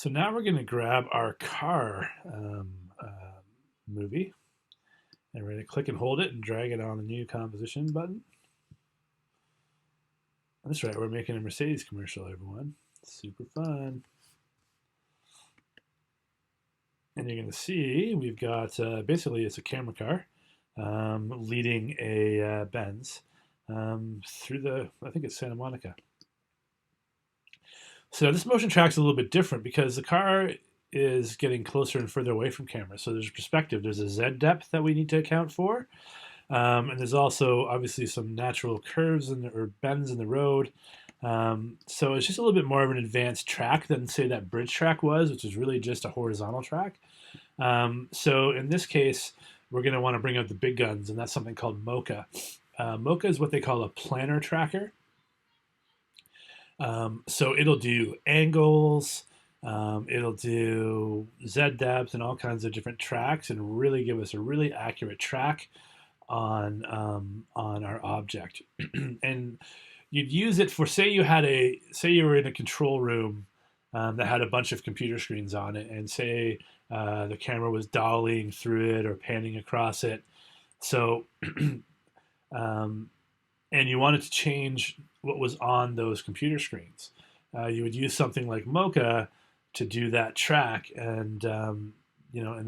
So now we're going to grab our car movie, and we're going to click and hold it and drag it on the new composition button. That's right, we're making a Mercedes commercial, everyone. Super fun. And you're going to see we've got basically it's a camera car leading a Benz through the, I think it's Santa Monica. So this motion track's a little bit different because the car is getting closer and further away from camera. So there's perspective. There's a Z depth that we need to account for. And there's also obviously some natural curves or bends in the road. So it's just a little bit more of an advanced track than, say, that bridge track was, which is really just a horizontal track. So in this case, we're going to want to bring out the big guns, and that's something called Mocha. Mocha is what they call a planar tracker. So it'll do angles, it'll do Z depth and all kinds of different tracks, and really give us a really accurate track on our object. And you'd use it for, say you were in a control room that had a bunch of computer screens on it, and say the camera was dollying through it or panning across it. So and you wanted to change what was on those computer screens. You would use something like Mocha to do that track, and and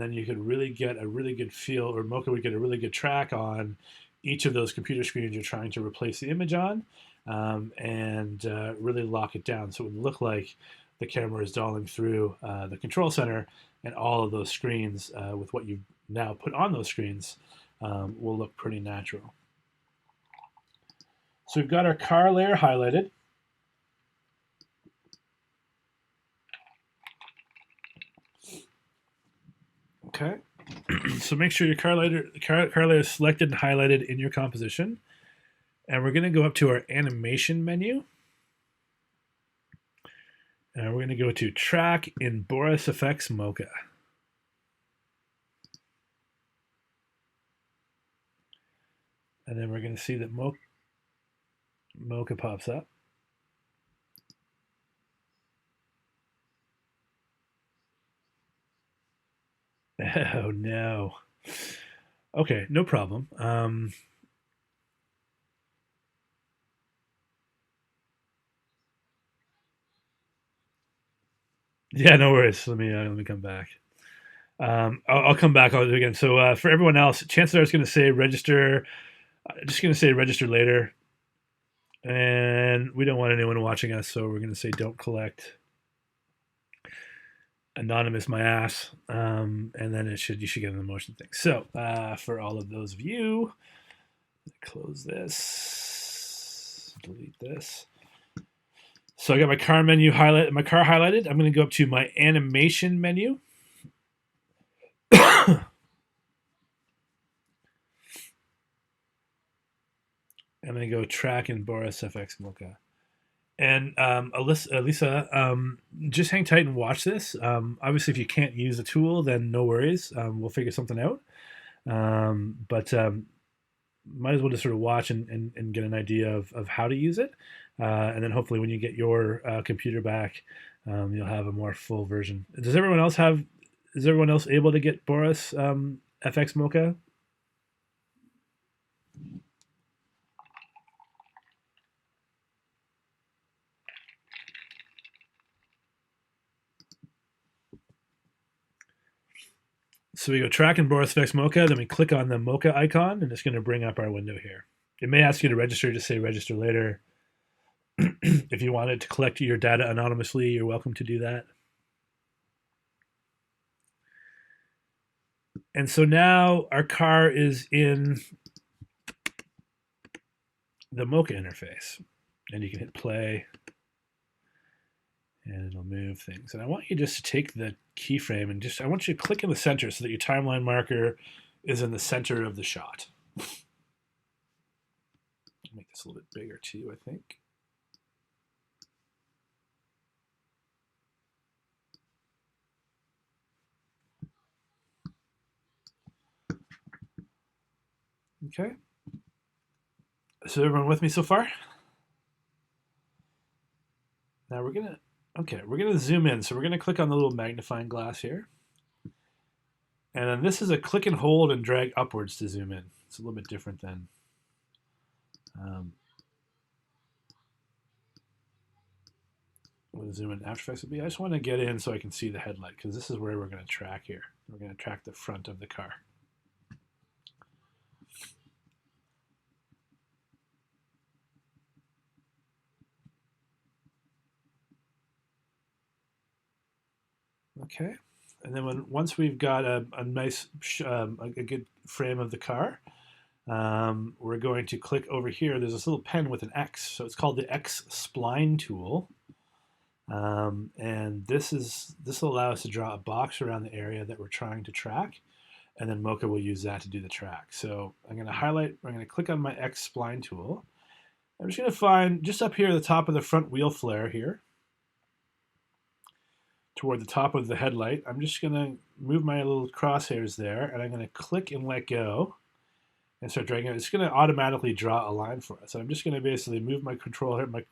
then you could really get a really good feel, or Mocha would get a really good track on each of those computer screens you're trying to replace the image on, and really lock it down. So it would look like the camera is dolling through the control center, and all of those screens with what you've now put on those screens will look pretty natural. So we've got our car layer highlighted. Okay. So make sure your car layer is selected and highlighted in your composition. And we're going to go up to our animation menu. And we're going to go to Track in Boris FX Mocha. And then we're going to see that Mocha pops up. Oh no. Okay, no problem. Yeah, no worries. Let me come back. I'll come back. I'll do it again. So for everyone else, chances are it's going to say register. Just going to say register later, and we don't want anyone watching us, so we're going to say don't collect. Anonymous my ass, and then you should get an emotion thing. So for all of those of you, close this, delete this. So I got my car highlighted. I'm going to go up to my animation menu. I'm going to go track in Boris FX Mocha. And Elisa, just hang tight and watch this. Obviously, if you can't use the tool, then no worries. We'll figure something out. But might as well just sort of watch and get an idea of how to use it. And then hopefully when you get your computer back, you'll have a more full version. Is everyone else able to get Boris FX Mocha? So we go track in Boris FX Mocha, then we click on the Mocha icon, and it's going to bring up our window here. It may ask you to register, just say register later. If you wanted to collect your data anonymously, you're welcome to do that. And so now our car is in the Mocha interface, and you can hit play, and it'll move things. And I want you just to take the keyframe and I want you to click in the center so that your timeline marker is in the center of the shot. Make this a little bit bigger too, I think. Okay. So everyone with me so far? Now we're gonna Okay, we're going to zoom in. So we're going to click on the little magnifying glass here. And then this is a click and hold and drag upwards to zoom in. It's a little bit different than what zoom in After Effects would be. I just want to get in so I can see the headlight because this is where we're going to track here. We're going to track the front of the car. Okay, and then once we've got a nice, a good frame of the car, we're going to click over here. There's this little pen with an X, so it's called the X spline tool. And this will allow us to draw a box around the area that we're trying to track, and then Mocha will use that to do the track. So I'm going to highlight. I'm going to click on my X spline tool. I'm just going to find just up here at the top of the front wheel flare here, toward the top of the headlight. I'm just going to move my little crosshairs there, and I'm going to click and let go and start dragging it. It's going to automatically draw a line for us. So I'm just going to basically move my controller, my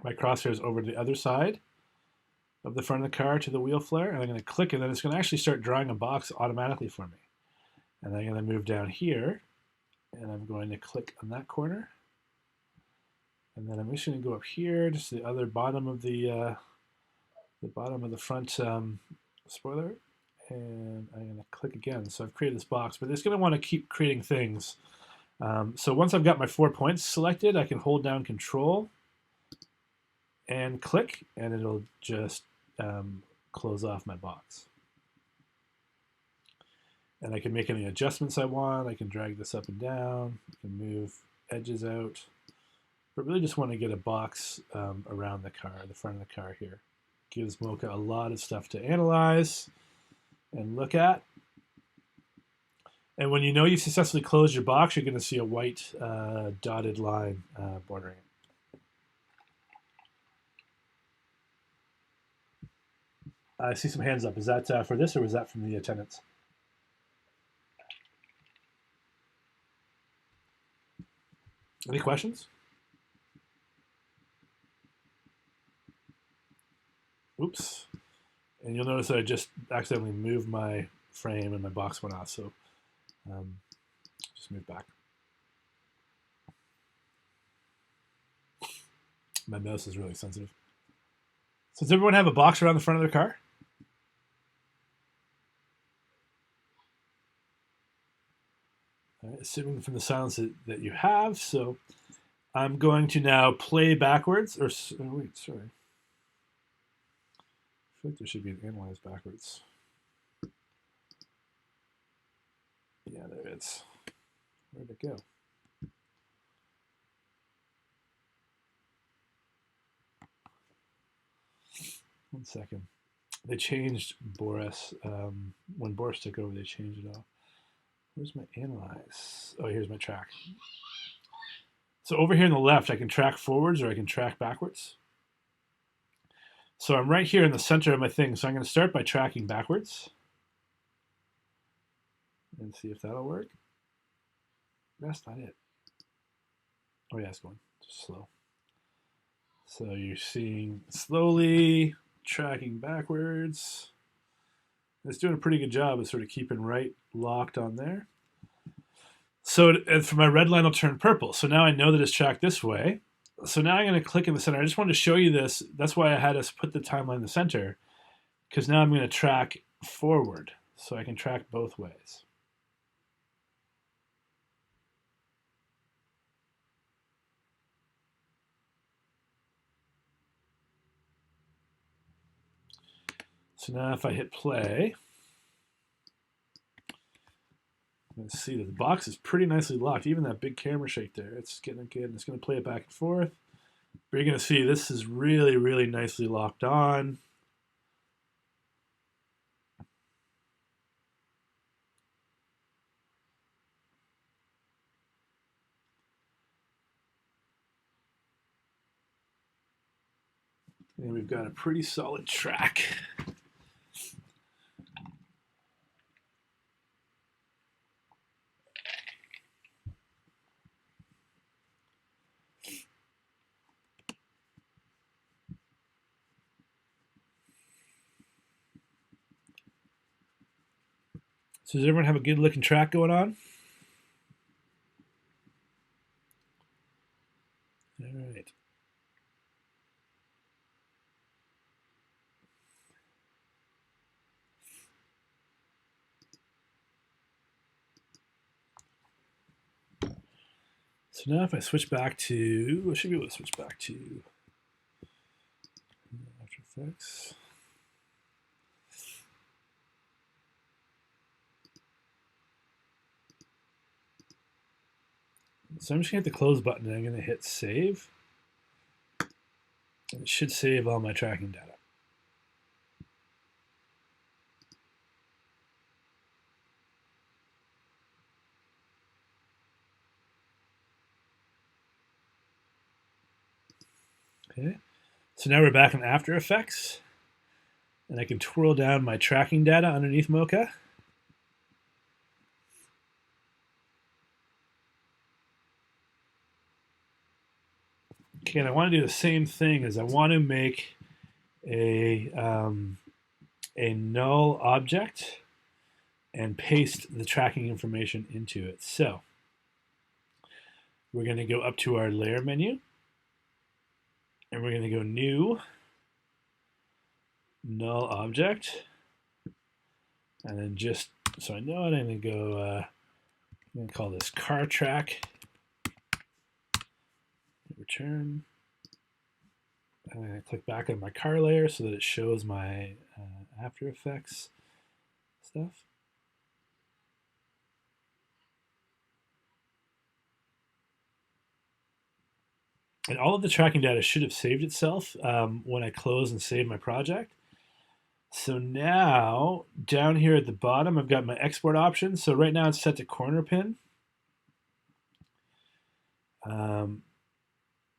crosshairs over to the other side of the front of the car to the wheel flare, and I'm going to click, and then it's going to actually start drawing a box automatically for me. And I'm going to move down here, and I'm going to click on that corner. And then I'm just going to go up here, just to the other bottom of the front spoiler, and I'm going to click again. So I've created this box, but it's going to want to keep creating things. So once I've got my 4 points selected, I can hold down Control and click, and it'll just close off my box. And I can make any adjustments I want. I can drag this up and down. I can move edges out. But really just want to get a box around the car, the front of the car here. Gives Mocha a lot of stuff to analyze and look at. And when you know you've successfully closed your box, you're going to see a white dotted line bordering it. I see some hands up. Is that for this, or was that from the attendants? Any questions? Oops. And you'll notice that I just accidentally moved my frame and my box went off, so just move back. My mouse is really sensitive. So does everyone have a box around the front of their car? Assuming from the silence that you have, so I'm going to now play backwards, or wait, sorry. I feel like there should be an analyze backwards. Yeah, there it is. Where'd it go? One second. They changed Boris. When Boris took over, they changed it all. Where's my analyze? Oh, here's my track. So over here on the left, I can track forwards or I can track backwards. So I'm right here in the center of my thing. So I'm going to start by tracking backwards and see if that'll work. That's not it. Oh yeah, it's going just slow. So you're seeing slowly tracking backwards. It's doing a pretty good job of sort of keeping right locked on there. So for my red line will turn purple. So now I know that it's tracked this way. So now I'm going to click in the center. I just wanted to show you this. That's why I had us put the timeline in the center, because now I'm going to track forward. So I can track both ways. So now if I hit play, you can see that the box is pretty nicely locked. Even that big camera shake there, it's getting good. It's going to play it back and forth. But you're going to see this is really, really nicely locked on. And we've got a pretty solid track. So does everyone have a good looking track going on? All right. So now if I switch back to, I should be able to switch back to After Effects. So I'm just gonna hit the close button and I'm gonna hit save. And it should save all my tracking data. Okay. So now we're back in After Effects. And I can twirl down my tracking data underneath Mocha. Okay, and I want to do the same thing as I want to make a null object and paste the tracking information into it. So we're going to go up to our layer menu and we're going to go new null object, and then just so I know it, I'm going to go I'm going to call this car track return. I'm going to click back on my car layer so that it shows my After Effects stuff. And all of the tracking data should have saved itself when I close and save my project. So now down here at the bottom, I've got my export options. So right now it's set to corner pin.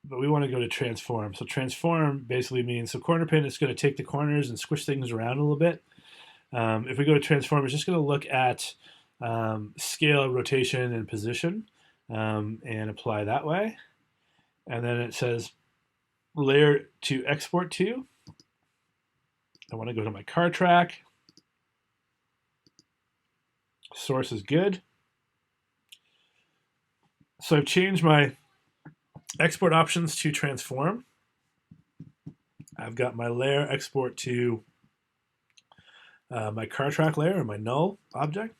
But we want to go to transform. So transform basically means, so corner pin is going to take the corners and squish things around a little bit. If we go to transform, it's just going to look at scale, rotation, and position and apply that way. And then it says layer to export to. I want to go to my car track. Source is good. So I've changed my export options to transform. I've got my layer export to my car track layer or my null object.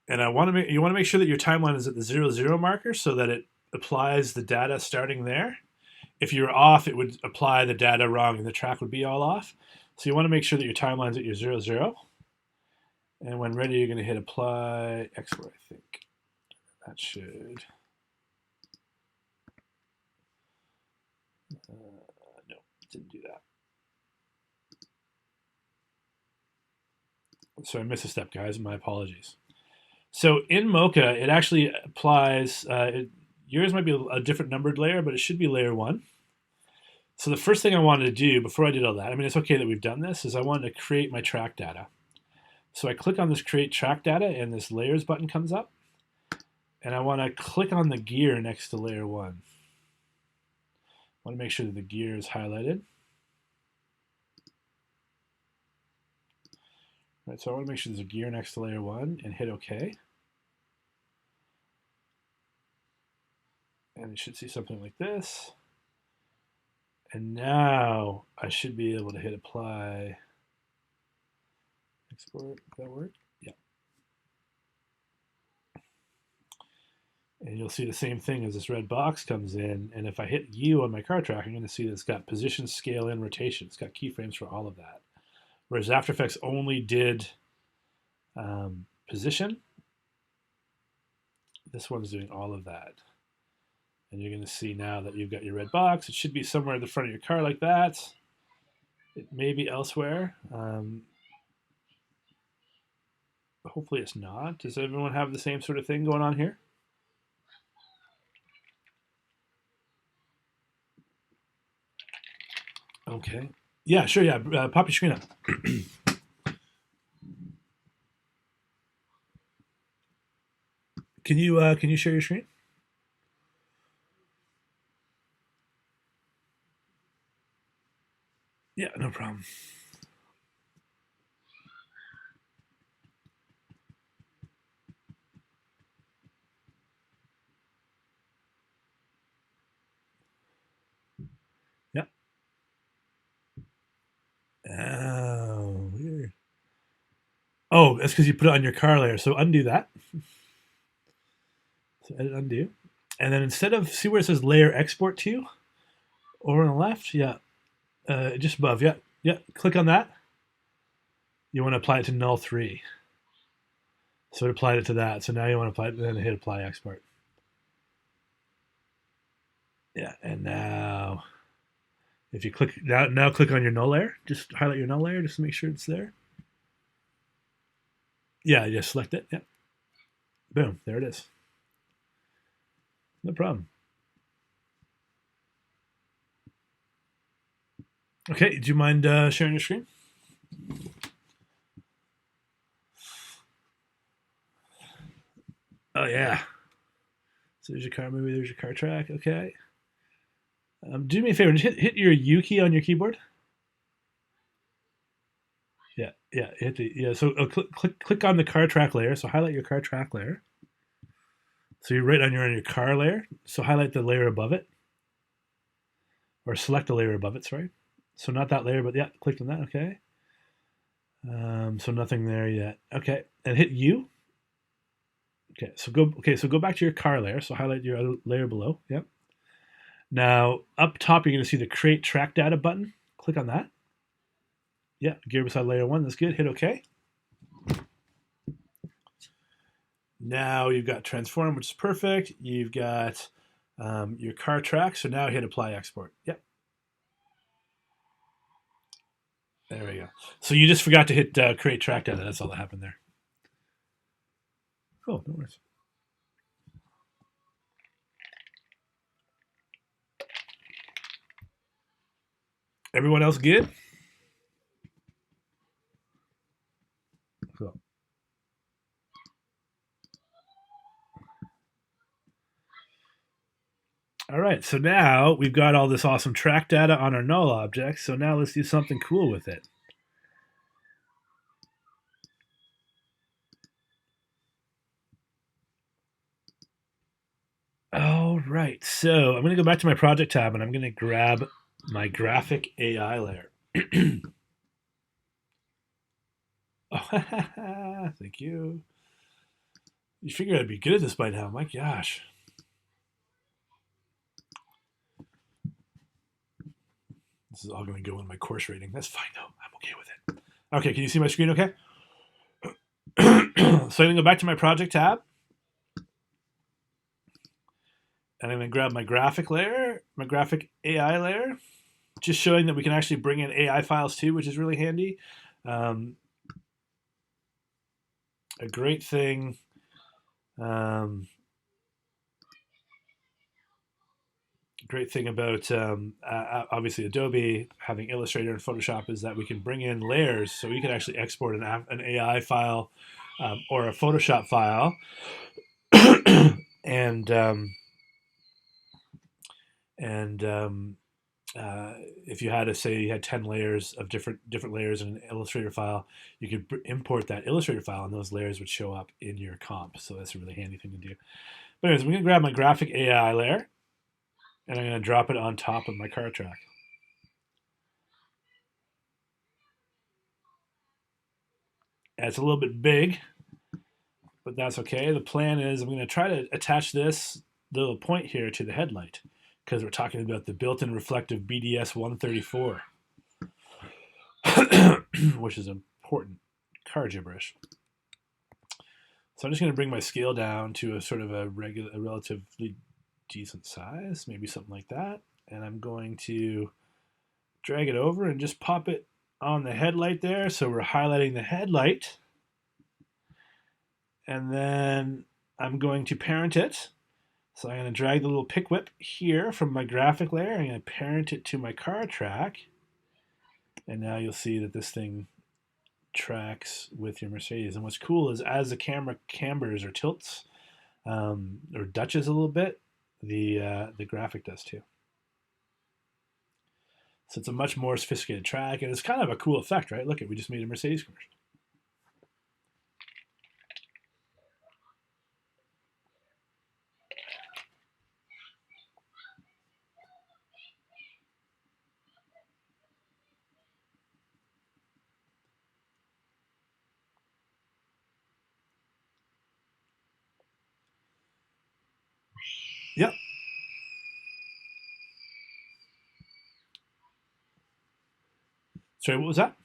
And you want to make sure that your timeline is at the 0, 0 marker so that it applies the data starting there. If you're off, it would apply the data wrong and the track would be all off. So you want to make sure that your timeline's at your 0, 0. And when ready, you're going to hit apply export, I think. That should... no, didn't do that. So I missed a step, guys. My apologies. So in Mocha, it actually applies, yours might be a different numbered layer, but it should be layer 1. So the first thing I wanted to do before I did all that, I mean, it's okay that we've done this, is I wanted to create my track data. So I click on this create track data and this layers button comes up. And I want to click on the gear next to layer 1. I want to make sure that the gear is highlighted. Right, so I want to make sure there's a gear next to layer 1 and hit OK. And you should see something like this. And now I should be able to hit apply. Export, does that work? Yeah. And you'll see the same thing as this red box comes in. And if I hit U on my car track, I'm going to see that it's got position, scale, and rotation. It's got keyframes for all of that. Whereas After Effects only did position, this one's doing all of that. And you're going to see now that you've got your red box. It should be somewhere at the front of your car like that. It may be elsewhere. Hopefully it's not. Does everyone have the same sort of thing going on here? Okay. Yeah, sure. Yeah, pop your screen up. Can you share your screen? Yeah, no problem. Oh, that's because you put it on your car layer. So undo that. So edit undo. And then instead of, see where it says layer export to? Over on the left? Yeah. Just above. Yeah. Yeah. Click on that. You want to apply it to null 3. So it applied it to that. So now you want to apply it, and then hit apply export. Yeah. And now, if you click, now click on your null layer. Just highlight your null layer just to make sure it's there. Yeah. Just select it. Yeah. Boom. There it is. No problem. Okay. Do you mind sharing your screen? Oh, yeah. So there's your car movie. There's your car track. Okay. Do me a favor. Just hit your U key on your keyboard. Yeah, yeah. Hit the yeah. So click on the car track layer. So highlight your car track layer. So you're right on your car layer. So highlight the layer above it, or select the layer above it. Sorry. So not that layer, but yeah, click on that. Okay. So nothing there yet. Okay, and hit U. Okay, so go. Okay, so go back to your car layer. So highlight your other layer below. Yep. Now up top, you're going to see the Create Track Data button. Click on that. Yeah, gear beside layer 1. That's good. Hit OK. Now you've got transform, which is perfect. You've got your car track. So now hit apply export. Yep. There we go. So you just forgot to hit create track data. That's all that happened there. Cool. No worries. Everyone else good? Cool. All right. So now we've got all this awesome track data on our null object. So now let's do something cool with it. All right. So I'm going to go back to my project tab and I'm going to grab my graphic AI layer. Oh, thank you. You figure I'd be good at this by now. My gosh. This is all going to go in my course rating. That's fine, though. I'm okay with it. Okay, can you see my screen okay? So I'm going to go back to my project tab. And I'm going to grab my graphic layer, my graphic AI layer, just showing that we can actually bring in AI files too, which is really handy. A great thing. Great thing about obviously Adobe having Illustrator and Photoshop is that we can bring in layers, so we can actually export an AI file or a Photoshop file, and if you had to say you had 10 layers of different layers in an Illustrator file, you could import that Illustrator file, and those layers would show up in your comp. So that's a really handy thing to do. But anyways, I'm going to grab my graphic AI layer, and I'm going to drop it on top of my car track. And it's a little bit big, but that's okay. The plan is I'm going to try to attach this little point here to the headlight, because we're talking about the built-in reflective BDS 134, which is important car gibberish. So I'm just going to bring my scale down to a sort of a relatively decent size, maybe something like that. And I'm going to drag it over and just pop it on the headlight there. So we're highlighting the headlight. And then I'm going to parent it. So I'm going to drag the little pick whip here from my graphic layer. I'm going to parent it to my car track. And now you'll see that this thing tracks with your Mercedes. And what's cool is as the camera cambers or tilts or dutches a little bit, the graphic does too. So it's a much more sophisticated track, and it's kind of a cool effect, right? Look, we just made a Mercedes commercial. Yep. Sorry, what was that?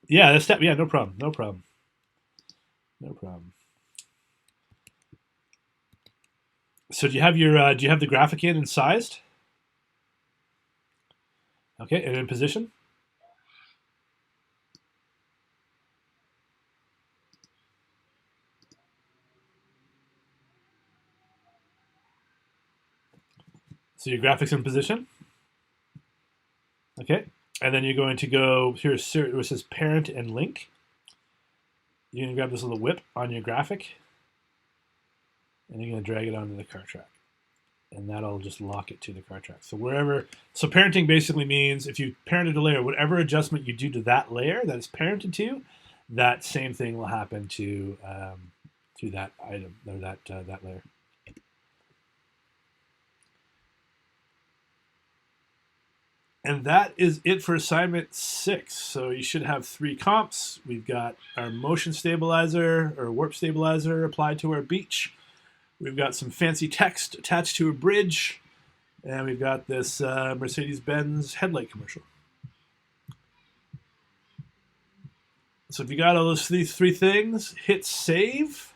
Yeah, that's step. Yeah, no problem. No problem. No problem. So do you have the graphic in and sized? Okay, and in position. So your graphics in position. Okay, and then you're going to go here. It says parent and link. You're going to grab this little whip on your graphic, and you're going to drag it onto the car track, and that'll just lock it to the car track. So wherever, so parenting basically means if you parented a layer, whatever adjustment you do to that layer that is parented to, that same thing will happen to that item or that layer. And that is it for assignment 6. So you should have 3 comps. We've got our motion stabilizer or warp stabilizer applied to our beach. We've got some fancy text attached to a bridge. And we've got this Mercedes-Benz headlight commercial. So if you got all these 3 things, hit save.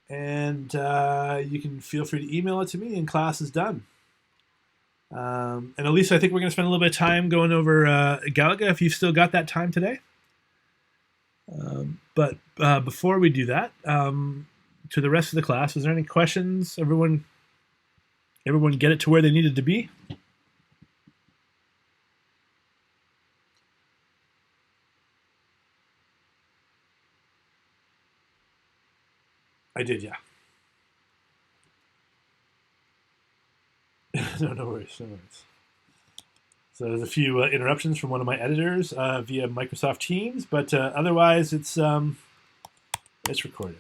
And you can feel free to email it to me and class is done. And Elisa, I think we're going to spend a little bit of time going over Galaga if you've still got that time today. But before we do that, to the rest of the class, is there any questions? Everyone get it to where they needed to be? I did, yeah. No worries, no worries. So there's a few interruptions from one of my editors via Microsoft Teams, but otherwise it's recorded.